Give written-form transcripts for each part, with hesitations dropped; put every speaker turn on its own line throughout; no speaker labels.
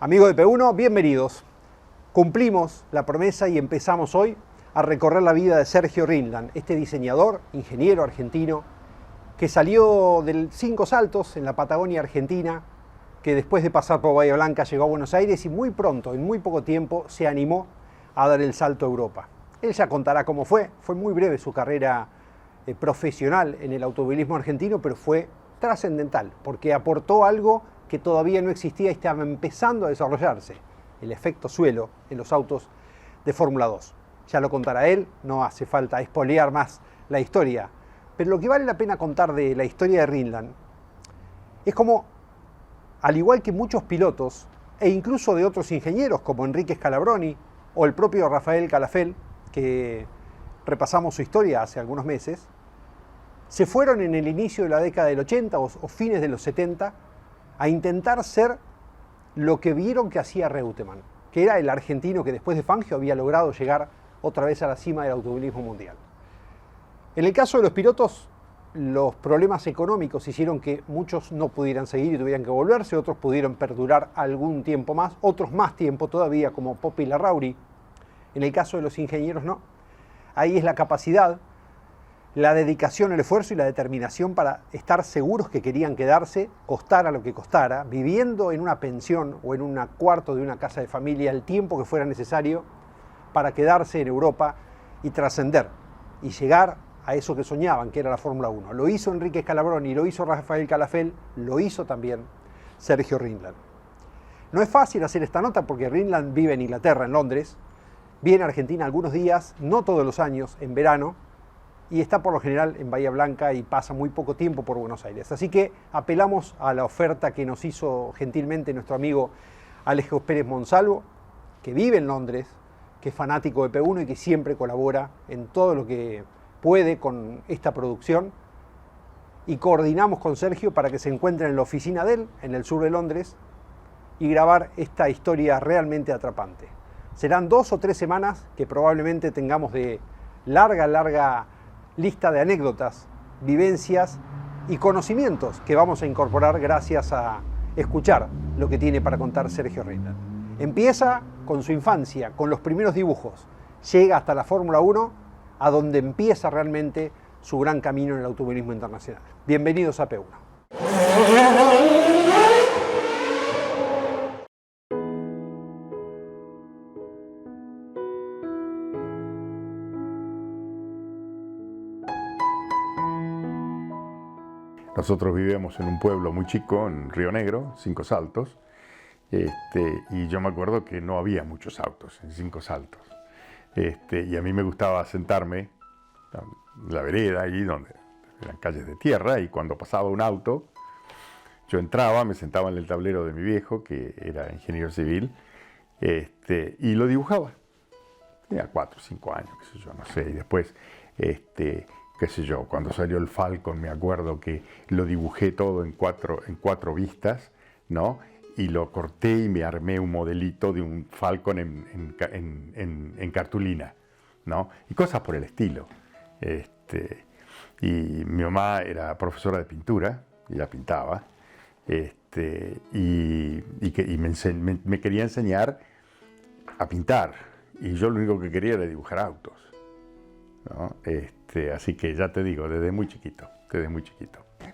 Amigos de P1, bienvenidos. Cumplimos la promesa y empezamos hoy a recorrer la vida de Sergio Rindland, este diseñador, ingeniero argentino, que salió del Cinco Saltos en la Patagonia Argentina, que después de pasar por Bahía Blanca llegó a Buenos Aires y muy pronto, en muy poco tiempo, se animó a dar el salto a Europa. Él ya contará cómo fue muy breve su carrera profesional en el automovilismo argentino, pero fue trascendental, porque aportó algo que todavía no existía y estaba empezando a desarrollarse, el efecto suelo en los autos de Fórmula 2. Ya lo contará él, no hace falta espolear más la historia, pero lo que vale la pena contar de la historia de Rindland es como, al igual que muchos pilotos, e incluso de otros ingenieros como Enrique Scalabroni o el propio Rafael Calafell, que repasamos su historia hace algunos meses, se fueron en el inicio de la década del 80 o fines de los 70 a intentar ser lo que vieron que hacía Reutemann, que era el argentino que después de Fangio había logrado llegar otra vez a la cima del automovilismo mundial. En el caso de los pilotos, los problemas económicos hicieron que muchos no pudieran seguir y tuvieran que volverse, otros pudieron perdurar algún tiempo más, otros más tiempo todavía, como Poppi Larrauri. En el caso de los ingenieros, no. Ahí es la capacidad, la dedicación, el esfuerzo y la determinación para estar seguros que querían quedarse, costara lo que costara, viviendo en una pensión o en un cuarto de una casa de familia el tiempo que fuera necesario para quedarse en Europa y trascender y llegar a eso que soñaban, que era la Fórmula 1. Lo hizo Enrique Scalabroni, lo hizo Rafael Calafell, lo hizo también Sergio Rindland. No es fácil hacer esta nota porque Rindland vive en Inglaterra, en Londres, viene a Argentina algunos días, no todos los años, en verano, y está por lo general en Bahía Blanca y pasa muy poco tiempo por Buenos Aires. Así que apelamos a la oferta que nos hizo gentilmente nuestro amigo Alejo Pérez Monsalvo, que vive en Londres, que es fanático de P1 y que siempre colabora en todo lo que puede con esta producción. Y coordinamos con Sergio para que se encuentre en la oficina de él, en el sur de Londres, y grabar esta historia realmente atrapante. Serán 2 o 3 semanas que probablemente tengamos de larga lista de anécdotas, vivencias y conocimientos que vamos a incorporar gracias a escuchar lo que tiene para contar Sergio Rindland. Empieza con su infancia, con los primeros dibujos, llega hasta la Fórmula 1, a donde empieza realmente su gran camino en el automovilismo internacional. Bienvenidos a P1.
Nosotros vivíamos en un pueblo muy chico, en Río Negro, Cinco Saltos, y yo me acuerdo que no había muchos autos en Cinco Saltos. Y a mí me gustaba sentarme en la vereda, allí donde eran calles de tierra, y cuando pasaba un auto, yo entraba, me sentaba en el tablero de mi viejo, que era ingeniero civil, y lo dibujaba. Tenía 4 o 5 años, qué sé yo, no sé, y después, qué sé yo, cuando salió el Falcon me acuerdo que lo dibujé todo en cuatro vistas, ¿no? Y lo corté y me armé un modelito de un Falcon en cartulina, ¿no? Y cosas por el estilo. Y mi mamá era profesora de pintura, y la pintaba, y me quería enseñar a pintar, y yo lo único que quería era dibujar autos, ¿no? Así que ya te digo, desde muy chiquito.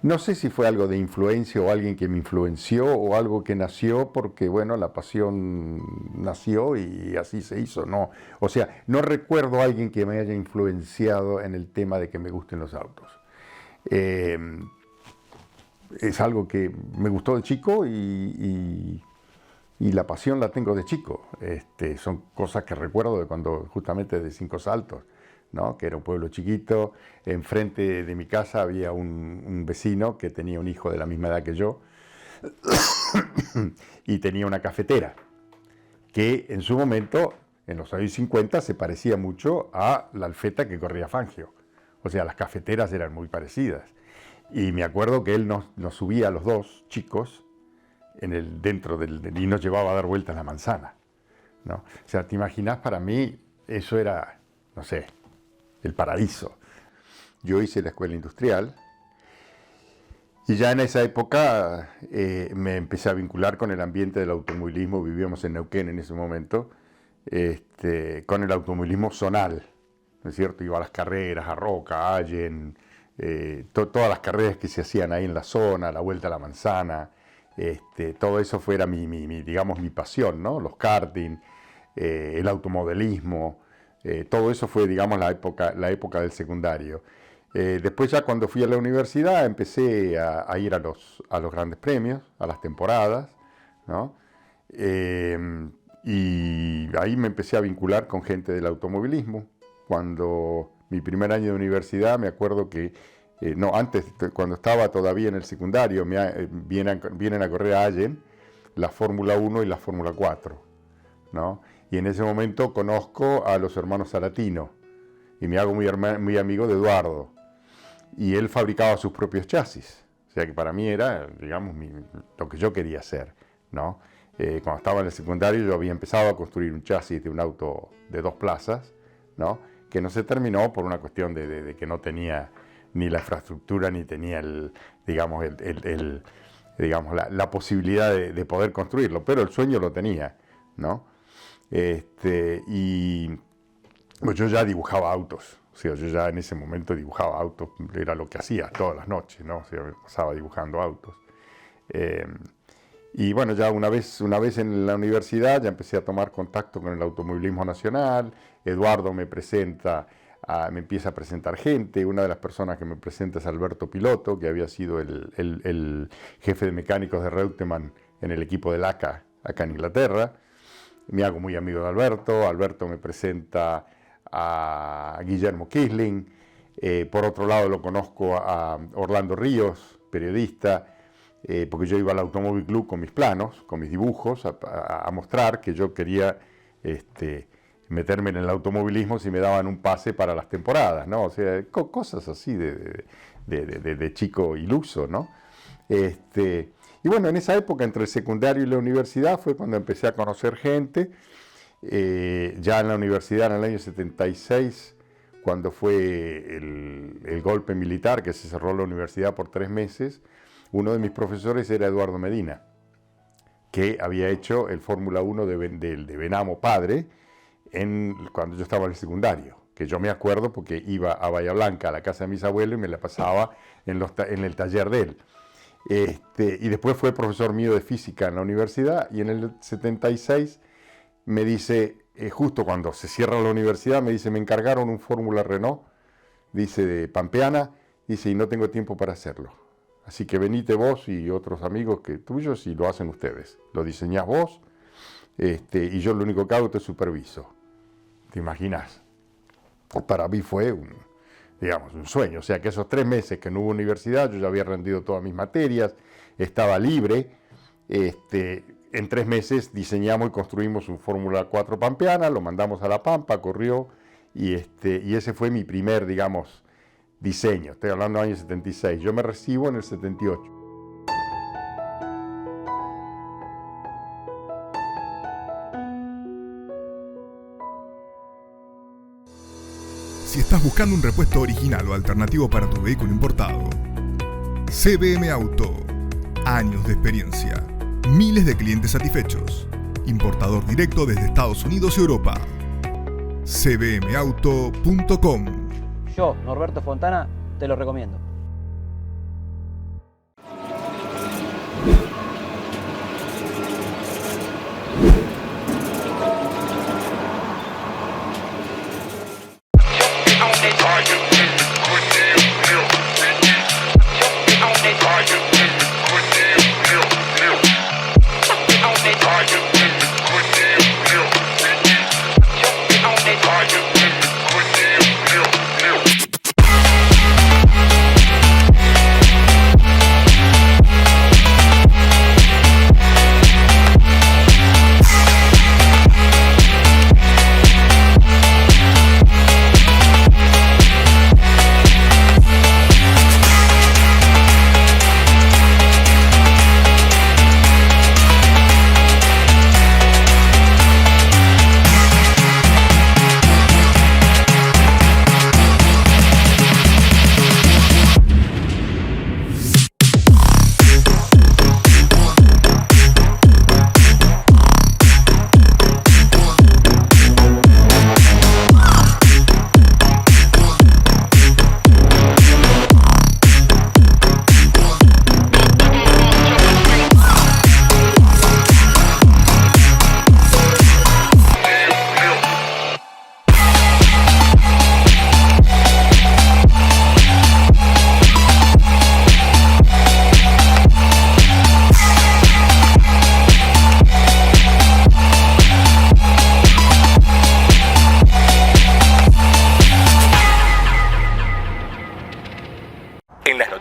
No sé si fue algo de influencia o alguien que me influenció o algo que nació porque, bueno, la pasión nació y así se hizo, ¿no? O sea, no recuerdo a alguien que me haya influenciado en el tema de que me gusten los autos. Es algo que me gustó de chico y la pasión la tengo de chico. Son cosas que recuerdo de cuando, justamente de Cinco Saltos, ¿no? Que era un pueblo chiquito. Enfrente de mi casa había un vecino que tenía un hijo de la misma edad que yo y tenía una cafetera que en su momento, en los años 50, se parecía mucho a la Alfetta que corría Fangio. O sea, las cafeteras eran muy parecidas. Y me acuerdo que él nos subía a los dos chicos y nos llevaba a dar vueltas a la manzana, ¿no? O sea, te imaginas, para mí eso era, no sé, el paraíso. Yo hice la escuela industrial Y ya en esa época me empecé a vincular con el ambiente del automovilismo. Vivíamos en Neuquén en ese momento, con el automovilismo zonal, ¿no es cierto? Iba a las carreras, a Roca, a Allen, todas las carreras que se hacían ahí en la zona, la Vuelta a la Manzana, todo eso fuera digamos, mi pasión, ¿no? Los karting, el automodelismo, todo eso fue, digamos, la época del secundario. Después ya cuando fui a la universidad empecé a ir a los grandes premios, a las temporadas, ¿no? Y ahí me empecé a vincular con gente del automovilismo. Cuando mi primer año de universidad, me acuerdo que, antes, cuando estaba todavía en el secundario, vienen a correr a Allen la Fórmula 1 y la Fórmula 4, ¿no? Y en ese momento conozco a los hermanos Salatino y me hago muy amigo de Eduardo. Y él fabricaba sus propios chasis, o sea que para mí era, digamos, lo que yo quería hacer, ¿no? Cuando estaba en el secundario yo había empezado a construir un chasis de un auto de 2 plazas, ¿no? Que no se terminó por una cuestión de que no tenía ni la infraestructura ni tenía la posibilidad de poder construirlo, pero el sueño lo tenía, ¿no? Y pues yo ya dibujaba autos. O sea, yo ya en ese momento dibujaba autos, era lo que hacía todas las noches, ¿no? O sea, me pasaba dibujando autos. Y bueno, ya una vez en la universidad ya empecé a tomar contacto con el automovilismo nacional. Eduardo me empieza a presentar gente. Una de las personas que me presenta es Alberto Piloto, que había sido el jefe de mecánicos de Reutemann en el equipo del ACA, acá en Inglaterra. Me hago muy amigo de Alberto. Alberto me presenta a Guillermo Kisling. Por otro lado lo conozco a Orlando Ríos, periodista, porque yo iba al Automóvil Club con mis planos, con mis dibujos, a mostrar que yo quería meterme en el automovilismo si me daban un pase para las temporadas, ¿no? O sea, cosas así de chico iluso, ¿no? Y bueno, en esa época, entre el secundario y la universidad, fue cuando empecé a conocer gente. Ya en la universidad, en el año 76, cuando fue el golpe militar, que se cerró la universidad por 3 meses, uno de mis profesores era Eduardo Medina, que había hecho el Fórmula 1 de Benamo padre cuando yo estaba en el secundario, que yo me acuerdo porque iba a Bahía Blanca, a la casa de mis abuelos, y me la pasaba en el taller de él. Y después fue profesor mío de física en la universidad, y en el 76 me dice, justo cuando se cierra la universidad, me dice, me encargaron un Fórmula Renault, dice, de Pampeana, dice, y no tengo tiempo para hacerlo. Así que venite vos y otros amigos tuyos y lo hacen ustedes. Lo diseñás vos, y yo lo único que hago te superviso. ¿Te imaginas? Para mí fue un sueño. O sea, que esos 3 meses que no hubo universidad, yo ya había rendido todas mis materias, estaba libre. En 3 meses diseñamos y construimos un Fórmula 4 pampeana, lo mandamos a La Pampa, corrió, y ese fue mi primer, digamos, diseño. Estoy hablando del año 76. Yo me recibo en el 78.
Si estás buscando un repuesto original o alternativo para tu vehículo importado, CBM Auto. Años de experiencia. Miles de clientes satisfechos. Importador directo desde Estados Unidos y Europa. cbmauto.com.
Yo, Norberto Fontana, te lo recomiendo.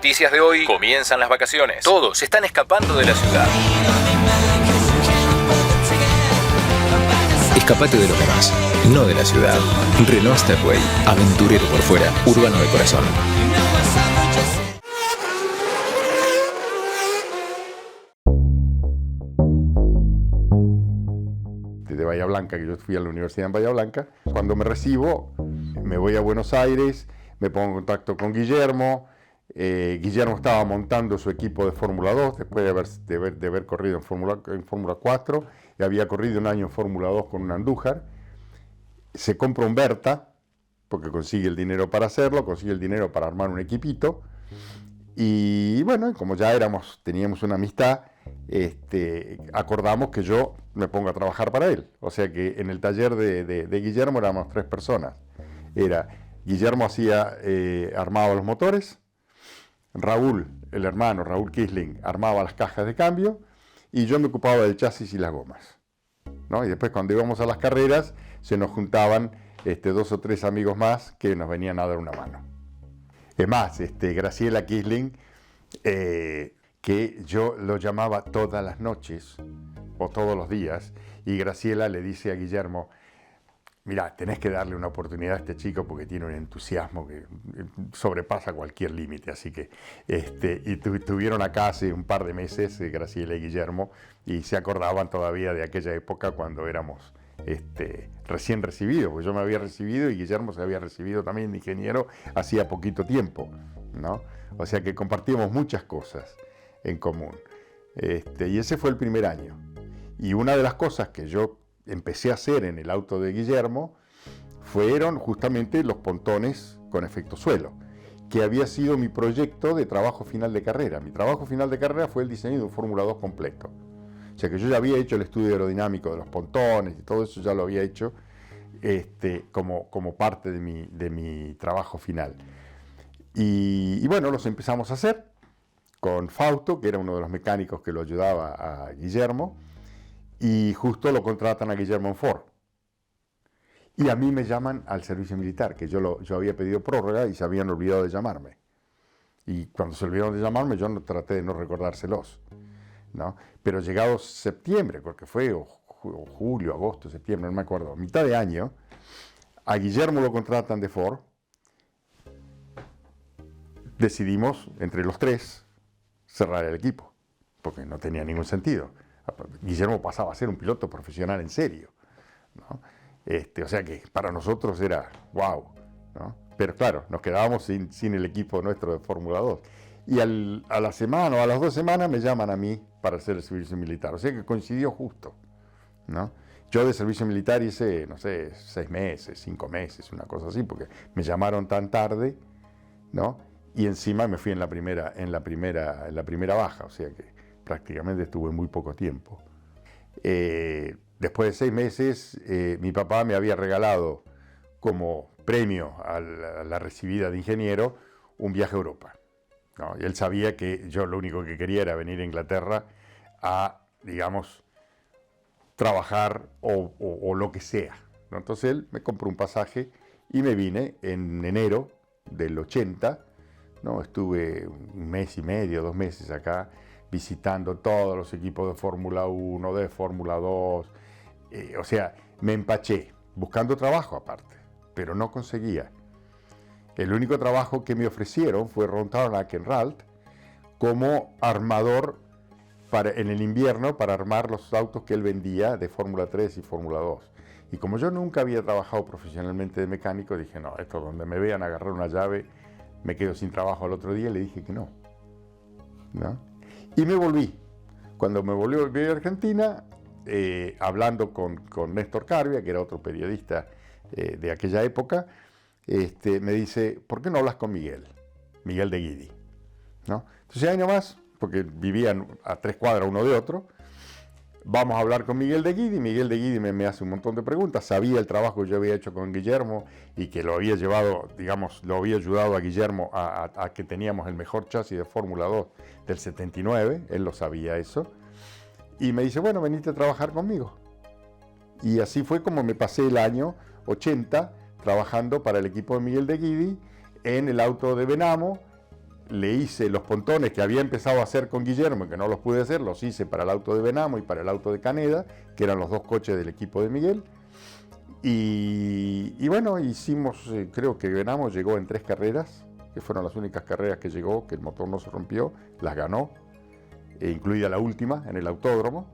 noticias de hoy, comienzan las vacaciones. Todos están escapando de la ciudad. Escapate de los demás, no de la ciudad. Renault Stepway, aventurero por fuera, urbano de corazón.
De Bahía Blanca, que yo fui a la universidad en Bahía Blanca. Cuando me recibo, me voy a Buenos Aires, me pongo en contacto con Guillermo. Guillermo estaba montando su equipo de Fórmula 2 después de haber corrido en Fórmula 4 y había corrido un año en Fórmula 2 con un Andújar. Se compra un Berta porque consigue el dinero para hacerlo, consigue el dinero para armar un equipito y bueno, como ya teníamos una amistad, acordamos que yo me pongo a trabajar para él. O sea que en el taller de Guillermo éramos 3 personas. Guillermo armaba los motores, Raúl, el hermano, Raúl Kisling, armaba las cajas de cambio y yo me ocupaba del chasis y las gomas, ¿no? Y después cuando íbamos a las carreras se nos juntaban 2 o 3 amigos más que nos venían a dar una mano. Es más, Graciela Kisling, que yo lo llamaba todas las noches o todos los días, y Graciela le dice a Guillermo: mira, tenés que darle una oportunidad a este chico porque tiene un entusiasmo que sobrepasa cualquier límite. Así que, estuvieron acá hace un par de meses, Graciela y Guillermo, y se acordaban todavía de aquella época cuando éramos recién recibidos, porque yo me había recibido y Guillermo se había recibido también de ingeniero hacía poquito tiempo, ¿no? O sea que compartíamos muchas cosas en común. Y ese fue el primer año. Y una de las cosas que yo empecé a hacer en el auto de Guillermo fueron justamente los pontones con efecto suelo, que había sido mi proyecto de trabajo final de carrera. Mi trabajo final de carrera fue el diseño de un Fórmula 2 completo. O sea que yo ya había hecho el estudio aerodinamico de los pontones y todo eso ya lo había hecho como parte de mi trabajo final. Y bueno, los empezamos a hacer con Fausto, que era uno de los mecánicos que lo ayudaba a Guillermo, y justo lo contratan a Guillermo en Ford. Y a mí me llaman al servicio militar, que yo había pedido prórroga y se habían olvidado de llamarme. Y cuando se olvidaron de llamarme, yo traté de no recordárselos, ¿no? Pero llegado septiembre, porque fue julio, agosto, septiembre, no me acuerdo, mitad de año, a Guillermo lo contratan de Ford. Decidimos, entre los 3, cerrar el equipo, porque no tenía ningún sentido. Guillermo pasaba a ser un piloto profesional en serio, ¿no? O sea que para nosotros era wow, ¿no? Pero claro, nos quedábamos sin el equipo nuestro de Fórmula 2. Y a la semana o a las 2 semanas me llaman a mí para hacer el servicio militar. O sea que coincidió justo, ¿no? Yo de servicio militar hice, no sé, 6 meses, 5 meses, una cosa así, porque me llamaron tan tarde, ¿no? Y encima me fui en la primera baja, o sea que prácticamente estuve muy poco tiempo. Después de 6 meses, mi papá me había regalado como premio a la recibida de ingeniero un viaje a Europa, ¿no? Y él sabía que yo lo único que quería era venir a Inglaterra a, digamos, trabajar o lo que sea, ¿no? Entonces él me compró un pasaje y me vine en enero del 80, ¿no? Estuve 1 mes y medio, 2 meses acá, visitando todos los equipos de Fórmula 1, de Fórmula 2, o sea, me empaché, buscando trabajo aparte, pero no conseguía. El único trabajo que me ofrecieron fue Ron Tarnack en RALT como armador en el invierno para armar los autos que él vendía de Fórmula 3 y Fórmula 2. Y como yo nunca había trabajado profesionalmente de mecánico, dije, no, esto donde me vean agarrar una llave, me quedo sin trabajo al otro día, y le dije que no, ¿no? Y me volví. Cuando me volví a Argentina, hablando con Néstor Carvia, que era otro periodista de aquella época, me dice, ¿por qué no hablas con Miguel de Guidi, ¿no? Entonces ahí nomás, porque vivían a 3 cuadras uno de otro, vamos a hablar con Miguel de Guidi. Miguel de Guidi me hace un montón de preguntas, sabía el trabajo que yo había hecho con Guillermo y que lo había llevado, digamos, lo había ayudado a Guillermo a que teníamos el mejor chasis de Fórmula 2 del 79, él lo sabía eso, y me dice, bueno, venite a trabajar conmigo. Y así fue como me pasé el año 80 trabajando para el equipo de Miguel de Guidi en el auto de Benamo, le hice los pontones que había empezado a hacer con Guillermo, que no los pude hacer, los hice para el auto de Benamo y para el auto de Caneda, que eran los dos coches del equipo de Miguel. Y bueno, hicimos, creo que Benamo llegó en 3 carreras, que fueron las únicas carreras que llegó, que el motor no se rompió, las ganó, incluida la última en el autódromo.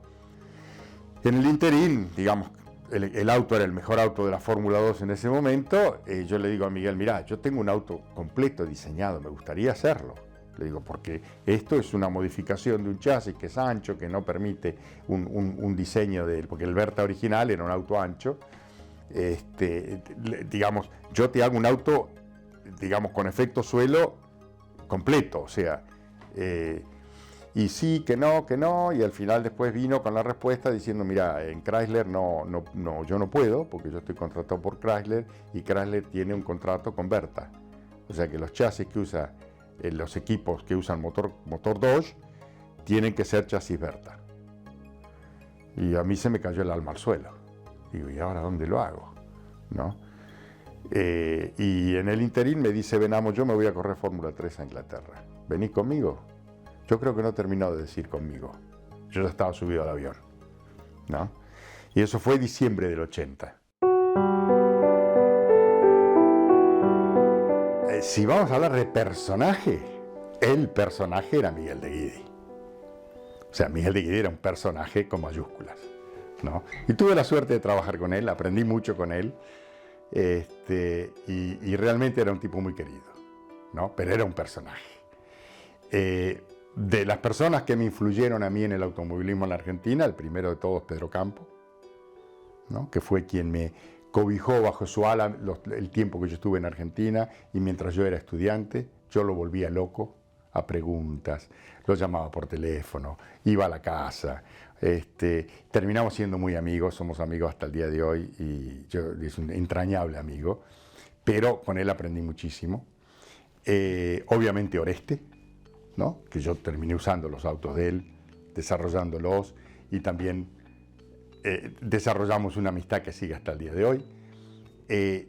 En el interín, digamos, el auto era el mejor auto de la Fórmula 2 en ese momento. Yo le digo a Miguel, mirá, yo tengo un auto completo diseñado, me gustaría hacerlo. Le digo, porque esto es una modificación de un chasis que es ancho, que no permite un diseño de él, porque el Berta original era un auto ancho. Digamos, yo te hago un auto, digamos, con efecto suelo completo, o sea, y sí, que no, y al final después vino con la respuesta diciendo, mira, en Chrysler no, yo no puedo, porque yo estoy contratado por Chrysler, y Chrysler tiene un contrato con Berta. O sea que los chasis que usa, los equipos que usan motor Dodge, tienen que ser chasis Berta. Y a mí se me cayó el alma al suelo. Digo, ¿y ahora dónde lo hago? ¿No? Y en el interín me dice Benamo, yo me voy a correr Fórmula 3 a Inglaterra. ¿Venís conmigo? Yo creo que no terminó de decir conmigo. Yo ya estaba subido al avión, ¿no? Y eso fue diciembre del 80. Si vamos a hablar de personaje, el personaje era Miguel de Guidi. O sea, Miguel de Guidi era un personaje con mayúsculas, ¿no? Y tuve la suerte de trabajar con él, aprendí mucho con él, y realmente era un tipo muy querido, ¿no? Pero era un personaje. De las personas que me influyeron a mí en el automovilismo en la Argentina, el primero de todos, Pedro Campo, ¿no? Que fue quien me cobijó bajo su ala el tiempo que yo estuve en Argentina, y mientras yo era estudiante, yo lo volvía loco a preguntas, lo llamaba por teléfono, iba a la casa, terminamos siendo muy amigos, somos amigos hasta el día de hoy, y es un entrañable amigo, pero con él aprendí muchísimo. Obviamente Oreste, ¿no? Que yo terminé usando los autos de él, desarrollándolos, y también desarrollamos una amistad que sigue hasta el día de hoy.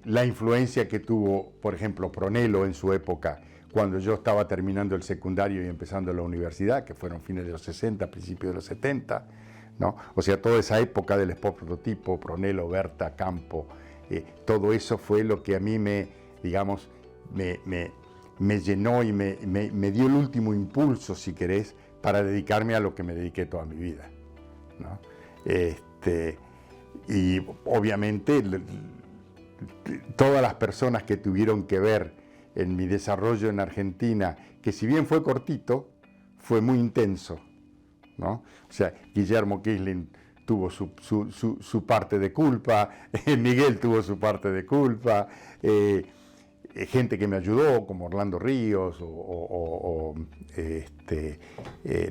La influencia que tuvo, por ejemplo, Pronello en su época, cuando yo estaba terminando el secundario y empezando la universidad, que fueron fines de los 60, principios de los 70, ¿no? O sea, toda esa época del Sport prototipo, Pronello, Berta, Campo, todo eso fue lo que a mí me llenó y me dio el último impulso, si querés, para dedicarme a lo que me dediqué toda mi vida, ¿no? Y obviamente todas las personas que tuvieron que ver en mi desarrollo en Argentina, que si bien fue cortito, fue muy intenso, ¿no? O sea, Guillermo Quisling tuvo su parte de culpa, Miguel tuvo su parte de culpa, gente que me ayudó, como Orlando Ríos o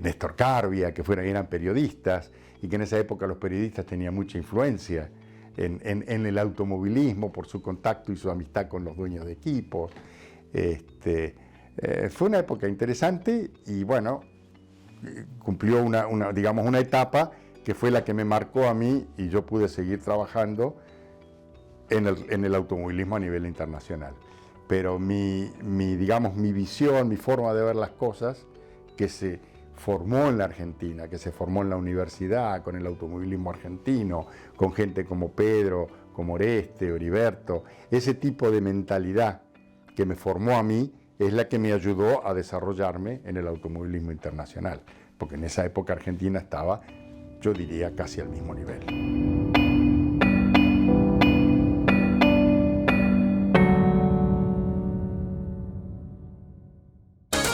Néstor Carbia, que eran periodistas, y que en esa época los periodistas tenían mucha influencia en el automovilismo por su contacto y su amistad con los dueños de equipos. Fue una época interesante, y bueno, cumplió una etapa que fue la que me marcó a mí, y yo pude seguir trabajando en el automovilismo a nivel internacional. Pero mi visión, mi forma de ver las cosas, que se formó en la Argentina, que se formó en la universidad, con el automovilismo argentino, con gente como Pedro, como Oreste, Heriberto, ese tipo de mentalidad que me formó a mí es la que me ayudó a desarrollarme en el automovilismo internacional, porque en esa época Argentina estaba, yo diría, casi al mismo nivel.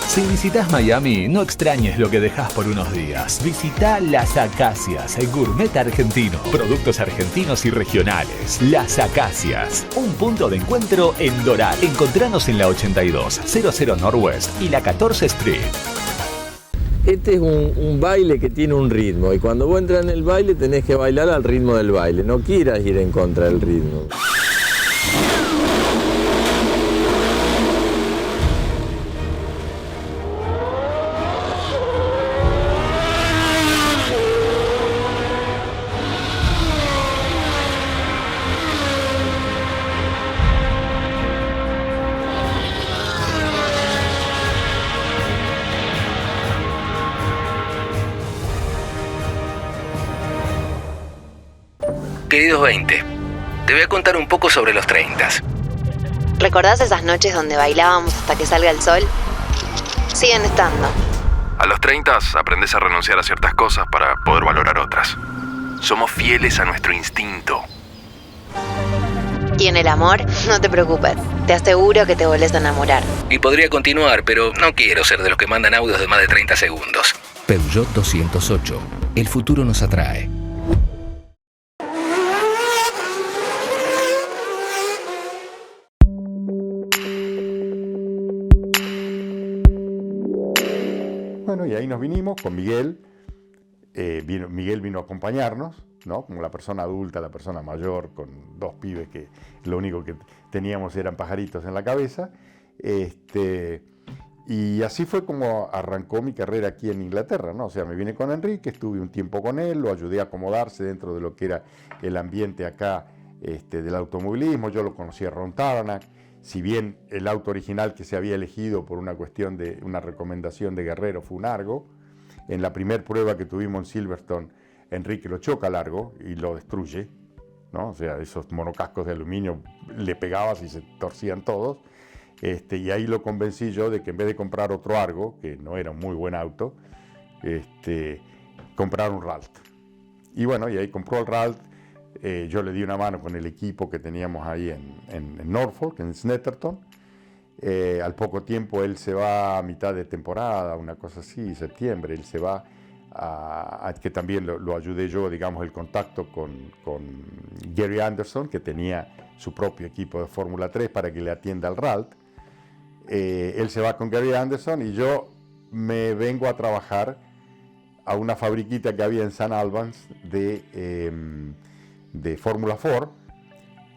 Si visitas Miami, no extrañes lo que dejas por unos días. Visita Las Acacias, el gourmet argentino. Productos argentinos y regionales. Las Acacias, un punto de encuentro en Doral. Encontranos en la 8200 Northwest y la 14 Street.
Este es un baile que tiene un ritmo, y cuando vos entras en el baile tenés que bailar al ritmo del baile. No quieras ir en contra del ritmo.
Queridos 20, te voy a contar un poco sobre los 30.
¿Recordás esas noches donde bailábamos hasta que salga el sol? Siguen estando.
A los 30 aprendes a renunciar a ciertas cosas para poder valorar otras. Somos fieles a nuestro instinto.
Y en el amor, no te preocupes. Te aseguro que te volvés a enamorar.
Y podría continuar, pero no quiero ser de los que mandan audios de más de 30 segundos. Peugeot 208. El futuro nos atrae.
Bueno, y ahí nos vinimos con Miguel. Miguel vino a acompañarnos, ¿no? Como la persona adulta, la persona mayor, con dos pibes que lo único que teníamos eran pajaritos en la cabeza. Y así fue como arrancó mi carrera aquí en Inglaterra, ¿no? O sea, me vine con Enrique, estuve un tiempo con él, lo ayudé a acomodarse dentro de lo que era el ambiente acá del automovilismo. Yo lo conocí a Ron Taranach. Si bien el auto original que se había elegido por una cuestión de una recomendación de Guerrero fue un Argo, en la primera prueba que tuvimos en Silverstone, Enrique lo choca al Argo y lo destruye, ¿no? O sea, esos monocascos de aluminio le pegabas y se torcían todos. Y ahí lo convencí yo de que en vez de comprar otro Argo, que no era un muy buen auto, comprar un Ralt. Y bueno, y ahí compró el Ralt. Yo le di una mano con el equipo que teníamos ahí en Norfolk, en Snetterton. Al poco tiempo él se va a mitad de temporada, una cosa así, septiembre, él se va que también lo ayudé yo, digamos, el contacto con Gary Anderson, que tenía su propio equipo de Fórmula 3 para que le atienda al Ralt. Él se va con Gary Anderson y yo me vengo a trabajar a una fabriquita que había en St. Albans de Fórmula 4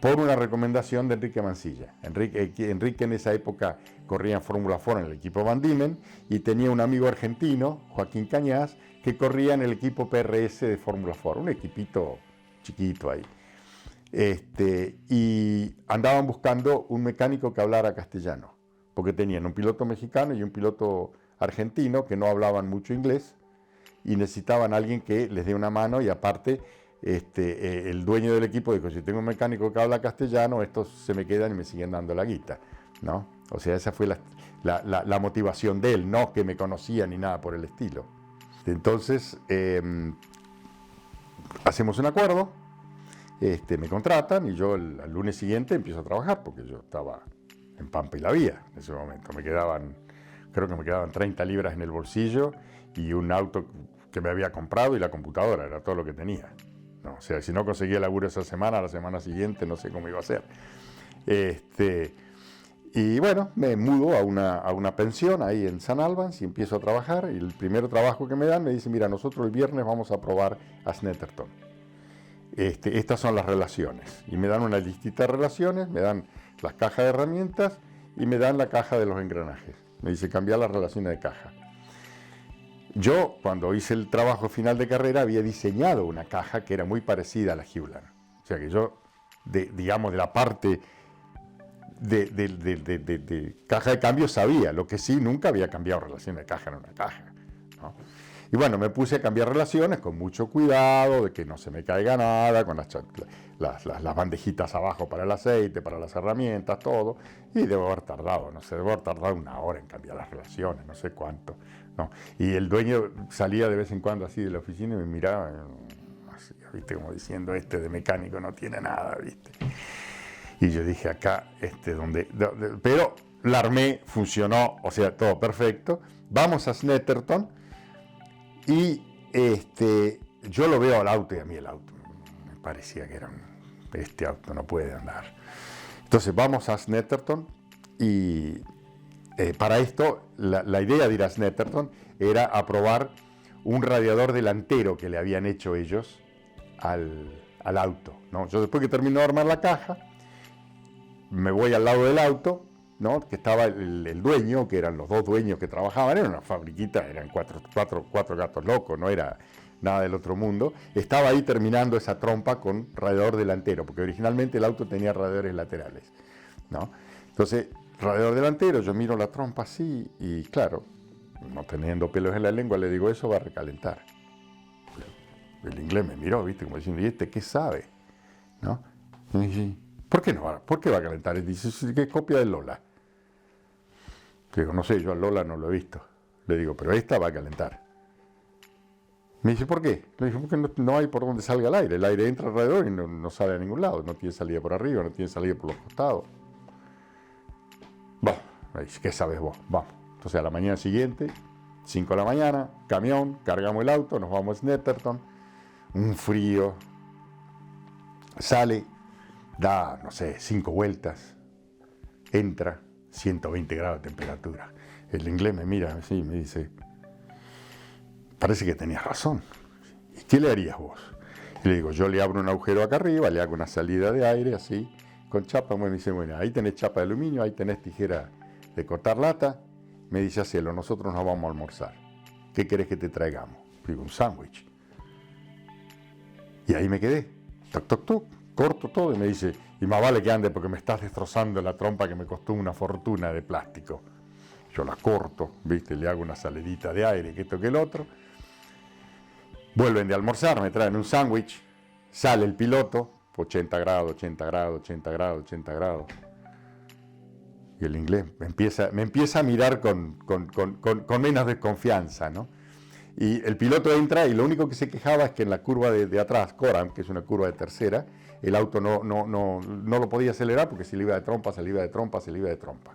por una recomendación de Enrique Mansilla. Enrique en esa época corría en Fórmula 4 en el equipo Van Diemen y tenía un amigo argentino, Joaquín Cañas, que corría en el equipo PRS de Fórmula 4, un equipito chiquito ahí. Y andaban buscando un mecánico que hablara castellano, porque tenían un piloto mexicano y un piloto argentino que no hablaban mucho inglés y necesitaban a alguien que les dé una mano, y aparte el dueño del equipo dijo: si tengo un mecánico que habla castellano, estos se me quedan y me siguen dando la guita, ¿no? O sea, esa fue la motivación de él, no que me conocía ni nada por el estilo. Entonces, hacemos un acuerdo, me contratan y yo al lunes siguiente empiezo a trabajar, porque yo estaba en Pampa y la Vía en ese momento. Creo que me quedaban 30 libras en el bolsillo y un auto que me había comprado y la computadora, era todo lo que tenía. No, o sea, si no conseguía laburo esa semana, la semana siguiente no sé cómo iba a ser. Y bueno, me mudo a una pensión ahí en St. Albans y empiezo a trabajar. Y el primer trabajo que me dan, me dice: mira, nosotros el viernes vamos a probar a Snetterton. Estas son las relaciones. Y me dan una listita de relaciones, me dan las cajas de herramientas y me dan la caja de los engranajes. Me dice: cambiar las relaciones de caja. Yo, cuando hice el trabajo final de carrera, había diseñado una caja que era muy parecida a la Hewland. O sea que yo, digamos, de la parte de caja de cambio sabía. Lo que sí, nunca había cambiado relaciones de caja en una caja, ¿no? Y bueno, me puse a cambiar relaciones con mucho cuidado, de que no se me caiga nada, con las bandejitas abajo para el aceite, para las herramientas, todo. Y debo haber tardado, no sé, debo haber tardado una hora en cambiar las relaciones, no sé cuánto, ¿no? Y el dueño salía de vez en cuando así de la oficina y me miraba, así, ¿viste? Como diciendo: de mecánico no tiene nada, ¿viste? Y yo dije: acá, pero la armé, funcionó, o sea, todo perfecto. Vamos a Snetterton. Y yo lo veo al auto y a mí el auto me parecía que este auto no puede andar. Entonces vamos a Snetterton y para esto la idea de ir a Snetterton era aprobar un radiador delantero que le habían hecho ellos al auto, ¿no? Yo, después que termino de armar la caja, me voy al lado del auto, ¿no? Que estaba el dueño, que eran los dos dueños que trabajaban, era una fabriquita, eran cuatro gatos locos, no era nada del otro mundo. Estaba ahí terminando esa trompa con radiador delantero, porque originalmente el auto tenía radiadores laterales, ¿no? Entonces, radiador delantero, yo miro la trompa así y claro, no teniendo pelos en la lengua, le digo: eso va a recalentar. El inglés me miró, ¿viste? Como diciendo: ¿y este qué sabe? ¿no? Y me dice, ¿por qué va a calentar? Y dice, ¿qué copia del Lola? Digo, no sé, yo al Lola no lo he visto. Le digo, pero esta va a calentar. Me dice, ¿por qué? Le dije, porque no hay por donde salga el aire entra alrededor y no sale a ningún lado, no tiene salida por arriba, no tiene salida por los costados. Bueno, me dice, ¿qué sabes vos? Vamos. Entonces a la mañana siguiente, 5 de la mañana, camión, cargamos el auto, nos vamos a Snetterton, un frío, sale, da, no sé, 5 vueltas, entra, 120 grados de temperatura. El inglés me mira así y me dice, parece que tenías razón. ¿Y qué le harías vos? Y le digo, yo le abro un agujero acá arriba, le hago una salida de aire así, con chapa. Me dice, bueno, ahí tenés chapa de aluminio, ahí tenés tijera de cortar lata. Me dice, hacelo, nosotros nos vamos a almorzar. ¿Qué querés que te traigamos? Digo, un sándwich. Y ahí me quedé, toc, toc, toc, corto todo. Y me dice, y más vale que ande porque me estás destrozando la trompa que me costó una fortuna de plástico. Yo la corto, ¿viste? Le hago una salidita de aire, que esto que el otro. Vuelven de almorzar, me traen un sándwich, sale el piloto, 80 grados, 80 grados, 80 grados, 80 grados. Y el inglés me empieza a mirar con menos desconfianza, ¿no? Y el piloto entra y lo único que se quejaba es que en la curva de atrás, Coram, que es una curva de tercera, el auto no lo podía acelerar porque se le iba de trompa, se le iba de trompa, se le iba de trompa.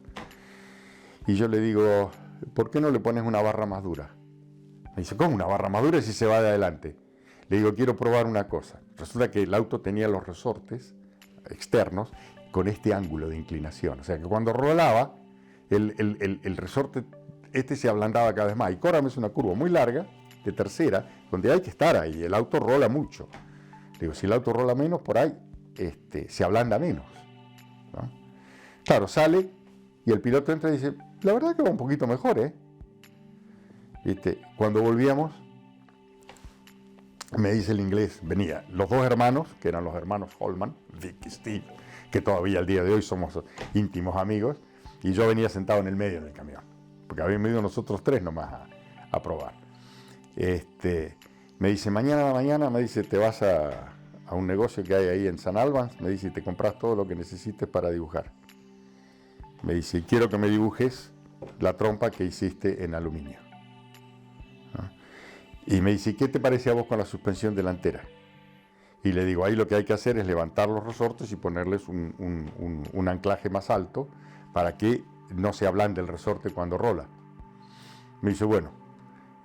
Y yo le digo, ¿por qué no le pones una barra más dura? Me dice, ¿cómo una barra más dura si se va de adelante? Le digo, quiero probar una cosa. Resulta que el auto tenía los resortes externos con este ángulo de inclinación. O sea que cuando rolaba, el resorte se ablandaba cada vez más. Y Coram es una curva muy larga, de tercera, donde hay que estar ahí. El auto rola mucho. Digo, si el auto rola menos, por ahí se ablanda menos, ¿no? Claro, sale y el piloto entra y dice, la verdad que va un poquito mejor, ¿eh? ¿Viste? Cuando volvíamos, me dice el inglés, venía los dos hermanos, que eran los hermanos Holman, Vic y Steve, que todavía al día de hoy somos íntimos amigos, y yo venía sentado en el medio del camión, porque habíamos ido nosotros tres nomás a probar. Me dice, mañana a la mañana, me dice, te vas a un negocio que hay ahí en San Albans, me dice, y te compras todo lo que necesites para dibujar. Me dice, quiero que me dibujes la trompa que hiciste en aluminio. ¿No? Y me dice, ¿qué te parece a vos con la suspensión delantera? Y le digo, ahí lo que hay que hacer es levantar los resortes y ponerles un anclaje más alto para que no se ablande el resorte cuando rola. Me dice, bueno,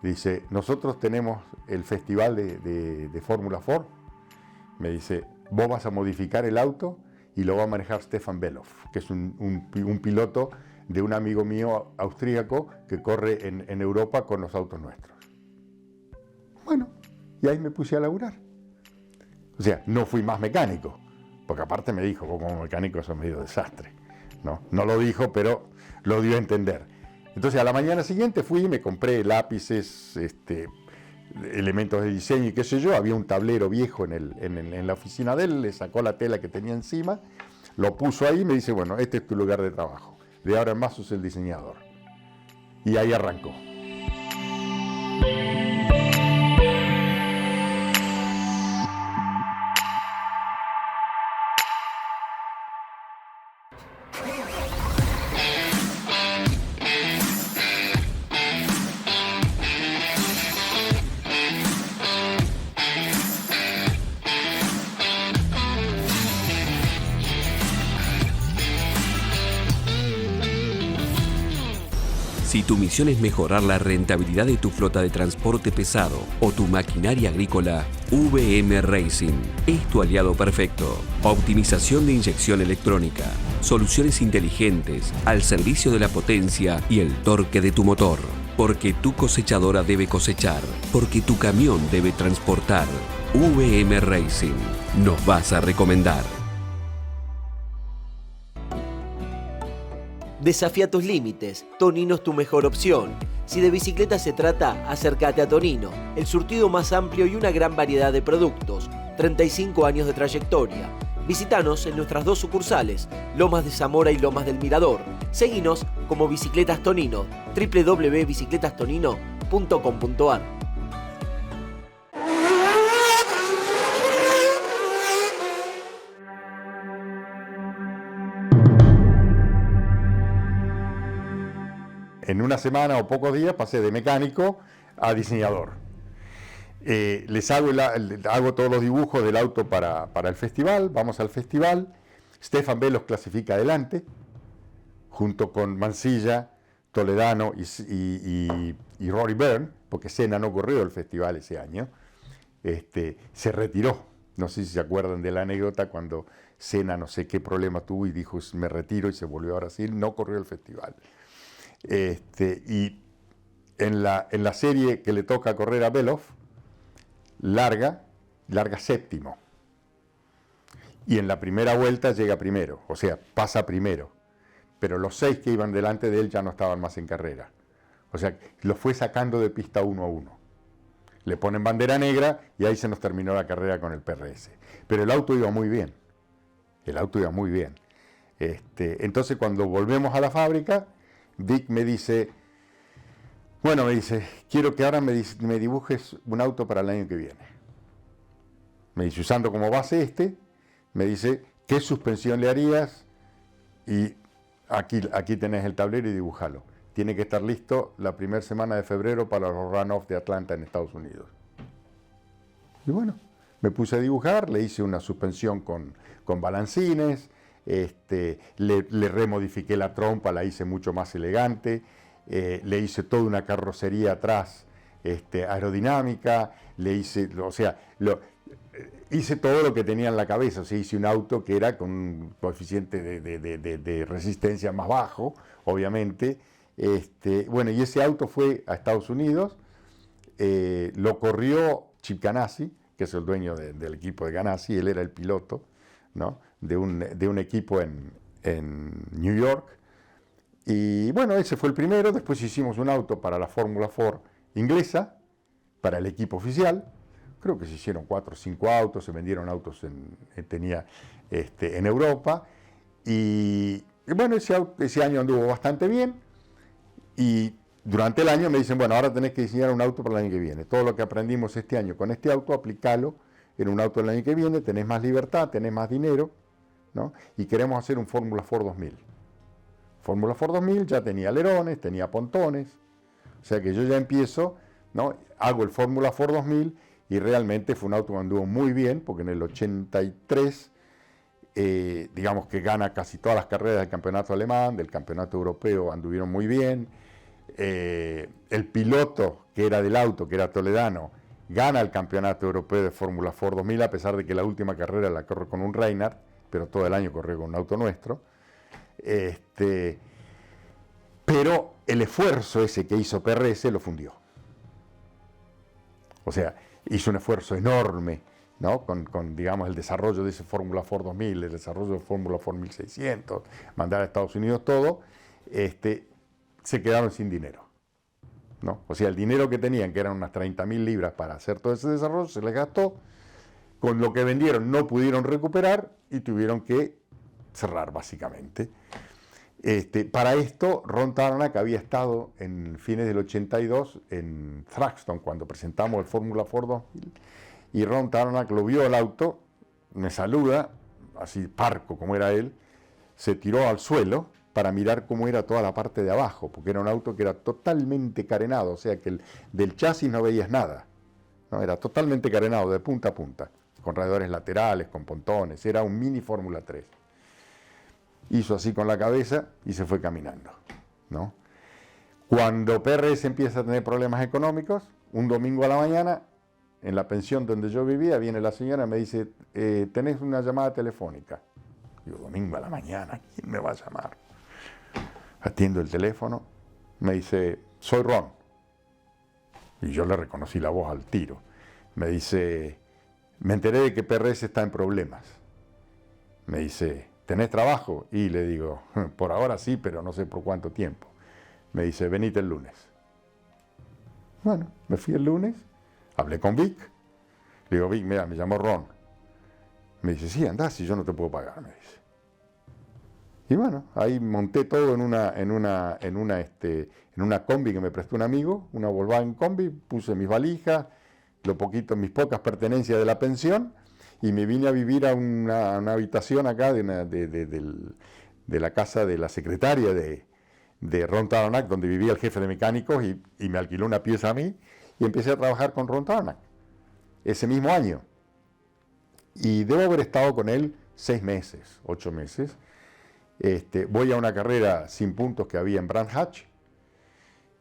dice, nosotros tenemos el festival de Fórmula Ford. Me dice, vos vas a modificar el auto y lo va a manejar Stefan Beloff, que es un piloto de un amigo mío austríaco que corre en Europa con los autos nuestros. Bueno, y ahí me puse a laburar. O sea, no fui más mecánico, porque aparte me dijo, vos como mecánico sos medio desastre. No lo dijo, pero lo dio a entender. Entonces a la mañana siguiente fui y me compré lápices, elementos de diseño y qué sé yo. Había un tablero viejo en la oficina de él, le sacó la tela que tenía encima, lo puso ahí y me dice, bueno, este es tu lugar de trabajo. De ahora en más sos el diseñador. Y ahí arrancó.
Si tu misión es mejorar la rentabilidad de tu flota de transporte pesado o tu maquinaria agrícola, VM Racing es tu aliado perfecto. Optimización de inyección electrónica, soluciones inteligentes al servicio de la potencia y el torque de tu motor. Porque tu cosechadora debe cosechar, porque tu camión debe transportar. VM Racing, nos vas a recomendar.
Desafía tus límites. Tonino es tu mejor opción. Si de bicicleta se trata, acércate a Tonino, el surtido más amplio y una gran variedad de productos. 35 años de trayectoria. Visítanos en nuestras dos sucursales, Lomas de Zamora y Lomas del Mirador. Seguinos como Bicicletas Tonino, www.bicicletastonino.com.ar.
en una semana o pocos días pasé de mecánico a diseñador. Les hago todos los dibujos del auto para el festival, vamos al festival, Stefan B los clasifica adelante, junto con Mansilla, Toledano y Rory Byrne, porque Senna no corrió el festival ese año, se retiró. No sé si se acuerdan de la anécdota cuando Senna no sé qué problema tuvo y dijo me retiro y se volvió a Brasil, no corrió el festival. Y en la serie que le toca correr a Belov, larga séptimo. Y en la primera vuelta llega primero, o sea, pasa primero. Pero los 6 que iban delante de él ya no estaban más en carrera. O sea, lo fue sacando de pista 1 a 1. Le ponen bandera negra y ahí se nos terminó la carrera con el PRS. Pero el auto iba muy bien. El auto iba muy bien. Entonces, cuando volvemos a la fábrica, Dick me dice, quiero que ahora me dibujes un auto para el año que viene. Me dice, usando como base me dice, ¿qué suspensión le harías? Y aquí tenés el tablero y dibújalo. Tiene que estar listo la primera semana de febrero para los runoffs de Atlanta en Estados Unidos. Y bueno, me puse a dibujar, le hice una suspensión con balancines, le remodifiqué la trompa, la hice mucho más elegante, le hice toda una carrocería atrás aerodinámica, hice todo lo que tenía en la cabeza. O sea, hice un auto que era con un coeficiente de resistencia más bajo, obviamente. Y ese auto fue a Estados Unidos, lo corrió Chip Ganassi, que es el dueño del equipo de Ganassi, él era el piloto, ¿no?, de un equipo en New York. Y bueno, ese fue el primero. Después hicimos un auto para la Fórmula 4 inglesa, para el equipo oficial. Creo que se hicieron 4 o 5 autos, se vendieron autos en Europa. Y bueno, ese año anduvo bastante bien. Y durante el año me dicen, bueno, ahora tenés que diseñar un auto para el año que viene. Todo lo que aprendimos este año con este auto, aplicalo en un auto del año que viene, tenés más libertad, tenés más dinero, ¿no? Y queremos hacer un Fórmula 4 2000. Fórmula 4 2000 ya tenía alerones, tenía pontones, o sea que yo ya empiezo, ¿no? Hago el Fórmula 4 2000 y realmente fue un auto que anduvo muy bien, porque en el 83, digamos que gana casi todas las carreras del campeonato alemán, del campeonato europeo, anduvieron muy bien. El piloto que era del auto, que era Toledano, gana el campeonato europeo de Fórmula 4 2000, a pesar de que la última carrera la corre con un Reinhardt, pero todo el año corrió con un auto nuestro. Pero el esfuerzo ese que hizo PRS lo fundió. O sea, hizo un esfuerzo enorme, ¿no? Con digamos, el desarrollo de ese Fórmula 4 2000, el desarrollo de Fórmula 4 1600, mandar a Estados Unidos todo, se quedaron sin dinero, ¿no? O sea, el dinero que tenían, que eran unas 30.000 libras para hacer todo ese desarrollo, se les gastó. Con lo que vendieron no pudieron recuperar y tuvieron que cerrar, básicamente. Para esto, Ron Tarnack había estado en fines del 82 en Thruxton, cuando presentamos el Fórmula 4 2000, y Ron Tarnack lo vio el auto, me saluda, así parco como era él, se tiró al suelo para mirar cómo era toda la parte de abajo, porque era un auto que era totalmente carenado, o sea que del chasis no veías nada, ¿no? Era totalmente carenado de punta a punta, con radiadores laterales, con pontones, era un mini Fórmula 3. Hizo así con la cabeza y se fue caminando, ¿no? Cuando PRS empieza a tener problemas económicos, un domingo a la mañana, en la pensión donde yo vivía, viene la señora y me dice, tenés una llamada telefónica. Digo, domingo a la mañana, ¿quién me va a llamar? Atiendo el teléfono, me dice, soy Ron. Y yo le reconocí la voz al tiro. Me dice, me enteré de que PRS está en problemas. Me dice, ¿tenés trabajo? Y le digo, por ahora sí, pero no sé por cuánto tiempo. Me dice, venite el lunes. Bueno, me fui el lunes, hablé con Vic. Le digo, Vic, mira, me llamó Ron. Me dice, sí, andá, si yo no te puedo pagar, me dice. Y bueno, ahí monté todo en una combi que me prestó un amigo, una Volkswagen combi, puse mis valijas, mis pocas pertenencias de la pensión, y me vine a vivir a una habitación acá de la casa de la secretaria de de Ron Tarnack, donde vivía el jefe de mecánicos, y me alquiló una pieza a mí, y empecé a trabajar con Ron Tarnack ese mismo año. Y debo haber estado con él 6 meses, 8 meses. Voy a una carrera sin puntos que había en Brands Hatch,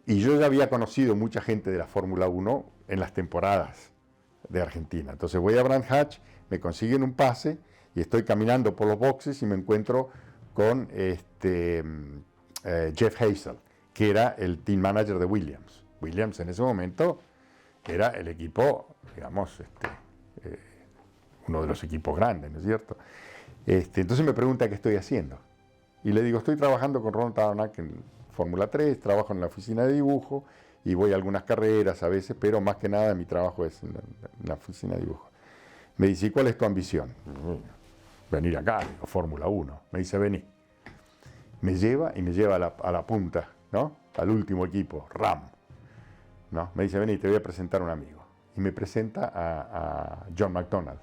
y yo ya había conocido mucha gente de la Fórmula 1 en las temporadas de Argentina. Entonces voy a Brands Hatch, me consiguen un pase, y estoy caminando por los boxes y me encuentro con Jeff Hazel, que era el team manager de Williams. Williams en ese momento era el equipo, digamos, uno de los equipos grandes, ¿no es cierto? Entonces me pregunta qué estoy haciendo. Y le digo, estoy trabajando con Ron Tarnack en Fórmula 3, trabajo en la oficina de dibujo y voy a algunas carreras a veces, pero más que nada mi trabajo es en la oficina de dibujo. Me dice, ¿y cuál es tu ambición? Venir acá, digo, Fórmula 1. Me dice, vení. Me lleva a la punta, ¿no? Al último equipo, RAM. ¿No? Me dice, vení, te voy a presentar a un amigo. Y me presenta a John McDonald.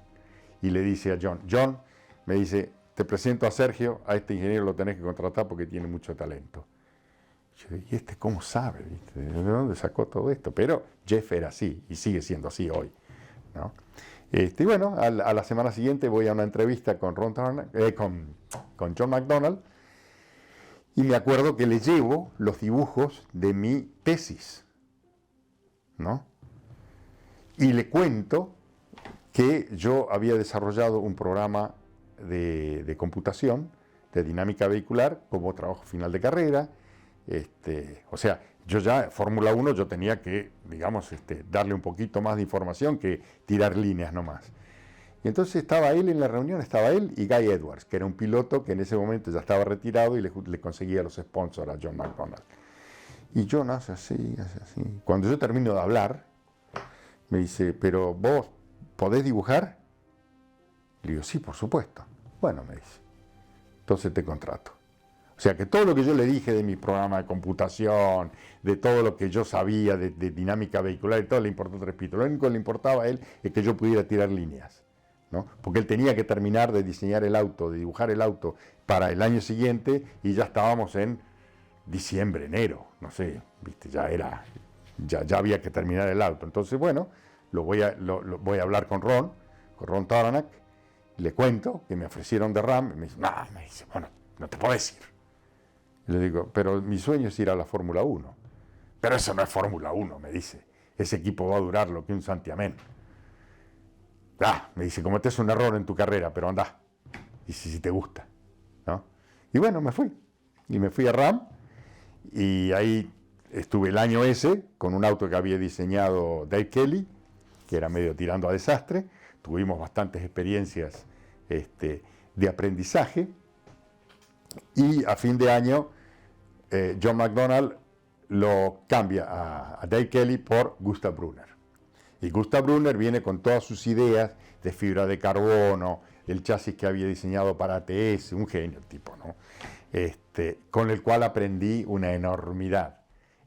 Y le dice a John, me dice, te presento a Sergio, a este ingeniero lo tenés que contratar porque tiene mucho talento. Yo digo, ¿y cómo sabe? ¿Viste? ¿De dónde sacó todo esto? Pero Jeff era así, y sigue siendo así hoy, ¿no? Y bueno, a la semana siguiente voy a una entrevista con Ron Tarnack, con John McDonald, y me acuerdo que le llevo los dibujos de mi tesis, ¿no? Y le cuento que yo había desarrollado un programa de computación, de dinámica vehicular, como trabajo final de carrera. O sea, yo ya, Fórmula 1, yo tenía que, digamos, darle un poquito más de información que tirar líneas nomás. Y entonces estaba él en la reunión, estaba él y Guy Edwards, que era un piloto que en ese momento ya estaba retirado y le conseguía los sponsors a John McDonald. Y John hace así, hace así. Cuando yo termino de hablar, me dice, ¿pero vos podés dibujar? Le digo, sí, por supuesto. Bueno, me dice, entonces te contrato. O sea que todo lo que yo le dije de mi programa de computación, de todo lo que yo sabía de dinámica vehicular y todo, le importó 3 pitos. Lo único que le importaba a él es que yo pudiera tirar líneas, ¿no? Porque él tenía que terminar de diseñar el auto, de dibujar el auto para el año siguiente, y ya estábamos en diciembre, enero, no sé, ¿viste? Ya había que terminar el auto. Entonces, bueno, voy a hablar con Ron Tarnack, le cuento que me ofrecieron de RAM, y me dice, bueno, no te podés ir. Y le digo, pero mi sueño es ir a la Fórmula 1. Pero eso no es Fórmula 1, me dice. Ese equipo va a durar lo que un santiamén. Me dice, cometés un error en tu carrera, pero andá. Y si te gusta, ¿no? Y bueno, me fui. Y me fui a RAM. Y ahí estuve el año ese con un auto que había diseñado Dave Kelly, que era medio tirando a desastre. Tuvimos bastantes experiencias de aprendizaje. Y a fin de año, John McDonald lo cambia a Dave Kelly por Gustav Brunner. Y Gustav Brunner viene con todas sus ideas de fibra de carbono, el chasis que había diseñado para ATS, un genio el tipo, ¿no? Con el cual aprendí una enormidad.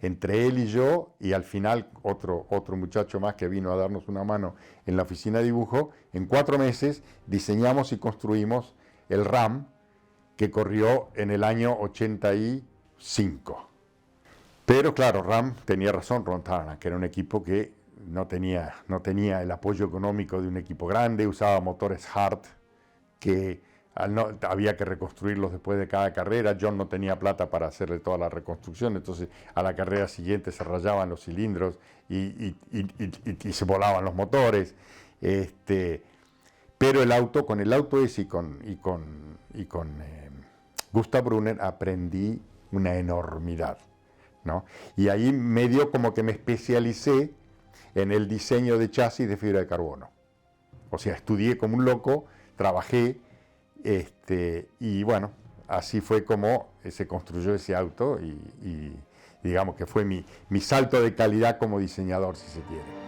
Entre él y yo, y al final otro muchacho más que vino a darnos una mano en la oficina de dibujo, en 4 meses diseñamos y construimos el RAM que corrió en el año 85. Pero claro, RAM tenía razón, Ron Tarnack, que era un equipo que no tenía el apoyo económico de un equipo grande, usaba motores Hart que había que reconstruirlos después de cada carrera. John no tenía plata para hacerle toda la reconstrucción, entonces a la carrera siguiente se rayaban los cilindros y se volaban los motores. Pero con el auto ese y con Gustav Brunner aprendí una enormidad, ¿no? Y ahí medio como que me especialicé en el diseño de chasis de fibra de carbono. O sea, estudié como un loco, trabajé, y bueno, así fue como se construyó ese auto y digamos que fue mi salto de calidad como diseñador, si se quiere.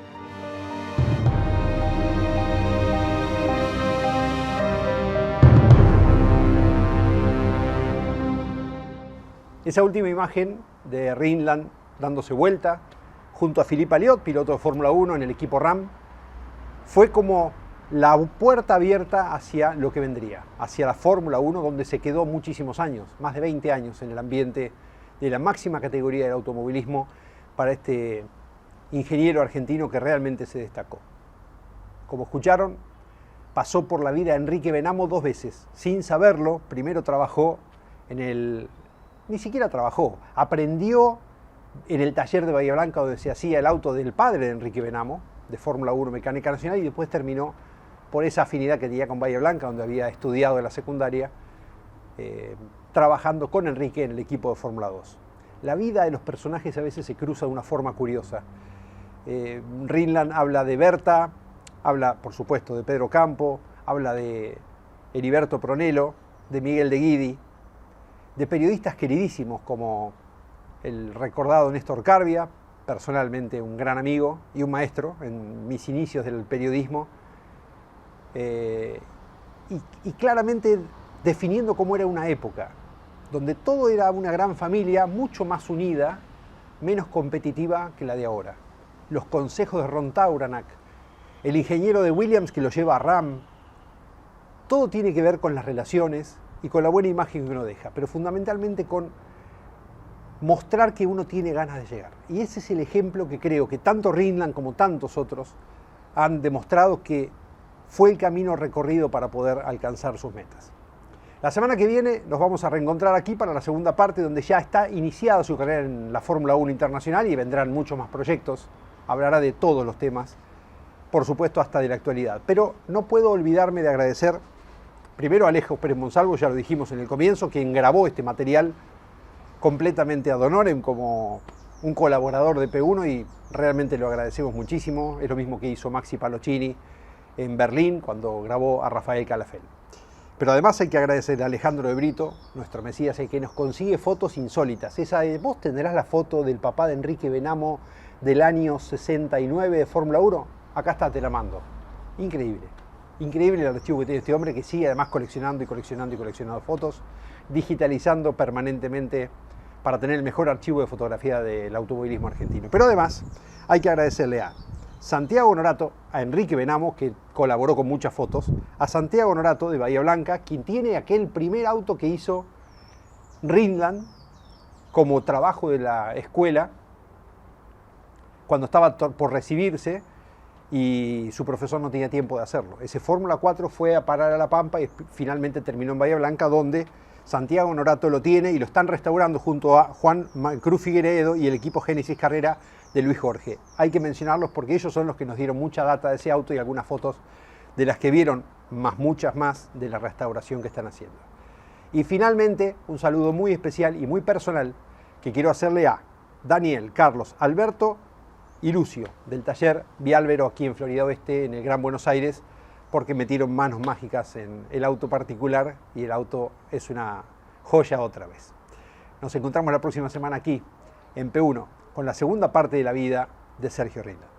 Esa última imagen de Rinland dándose vuelta junto a Philippe Alliot, piloto de Fórmula 1 en el equipo RAM, fue como la puerta abierta hacia lo que vendría, hacia la Fórmula 1, donde se quedó muchísimos años, más de 20 años en el ambiente de la máxima categoría del automovilismo para este ingeniero argentino que realmente se destacó. Como escucharon, pasó por la vida Enrique Benamo 2 veces. Sin saberlo, primero trabajó ni siquiera trabajó, aprendió en el taller de Bahía Blanca donde se hacía el auto del padre de Enrique Benamo, de Fórmula 1 Mecánica Nacional, y después terminó por esa afinidad que tenía con Bahía Blanca, donde había estudiado en la secundaria, trabajando con Enrique en el equipo de Fórmula 2. La vida de los personajes a veces se cruza de una forma curiosa. Rinland habla de Berta, habla por supuesto de Pedro Campo, habla de Heriberto Pronello, de Miguel de Guidi, de periodistas queridísimos como el recordado Néstor Carbia, personalmente un gran amigo y un maestro en mis inicios del periodismo, y claramente definiendo cómo era una época donde todo era una gran familia, mucho más unida, menos competitiva que la de ahora. Los consejos de Ron Tauranak, el ingeniero de Williams que lo lleva a RAM, todo tiene que ver con las relaciones y con la buena imagen que uno deja, pero fundamentalmente con mostrar que uno tiene ganas de llegar. Y ese es el ejemplo que creo que tanto Rinland como tantos otros han demostrado que fue el camino recorrido para poder alcanzar sus metas. La semana que viene nos vamos a reencontrar aquí para la segunda parte, donde ya está iniciada su carrera en la Fórmula 1 Internacional y vendrán muchos más proyectos. Hablará de todos los temas, por supuesto hasta de la actualidad. Pero no puedo olvidarme de agradecer primero a Alejo Pérez Monsalvo, ya lo dijimos en el comienzo, quien grabó este material completamente ad honorem como un colaborador de P1 y realmente lo agradecemos muchísimo. Es lo mismo que hizo Maxi Palocchini en Berlín cuando grabó a Rafael Calafel. Pero además hay que agradecer a Alejandro de Brito, nuestro Mesías, el que nos consigue fotos insólitas. Vos tendrás la foto del papá de Enrique Benamo del año 69 de Fórmula 1. Acá está, te la mando. Increíble. Increíble el archivo que tiene este hombre, que sigue además coleccionando y coleccionando y coleccionando fotos, digitalizando permanentemente para tener el mejor archivo de fotografía del automovilismo argentino. Pero además hay que agradecerle a Santiago Honorato, a Enrique Benamo, que colaboró con muchas fotos, a Santiago Honorato de Bahía Blanca, quien tiene aquel primer auto que hizo Rinland como trabajo de la escuela cuando estaba por recibirse y su profesor no tenía tiempo de hacerlo. Ese Fórmula 4 fue a parar a La Pampa y finalmente terminó en Bahía Blanca, donde Santiago Honorato lo tiene y lo están restaurando junto a Juan Cruz Figueredo y el equipo Génesis Carrera de Luis Jorge. Hay que mencionarlos porque ellos son los que nos dieron mucha data de ese auto y algunas fotos de las que vieron, más muchas más, de la restauración que están haciendo. Y finalmente, un saludo muy especial y muy personal que quiero hacerle a Daniel, Carlos, Alberto y Lucio, del taller Viálvero aquí en Florida Oeste, en el Gran Buenos Aires, porque metieron manos mágicas en el auto particular y el auto es una joya otra vez. Nos encontramos la próxima semana aquí, en P1, con la segunda parte de la vida de Sergio Rinland.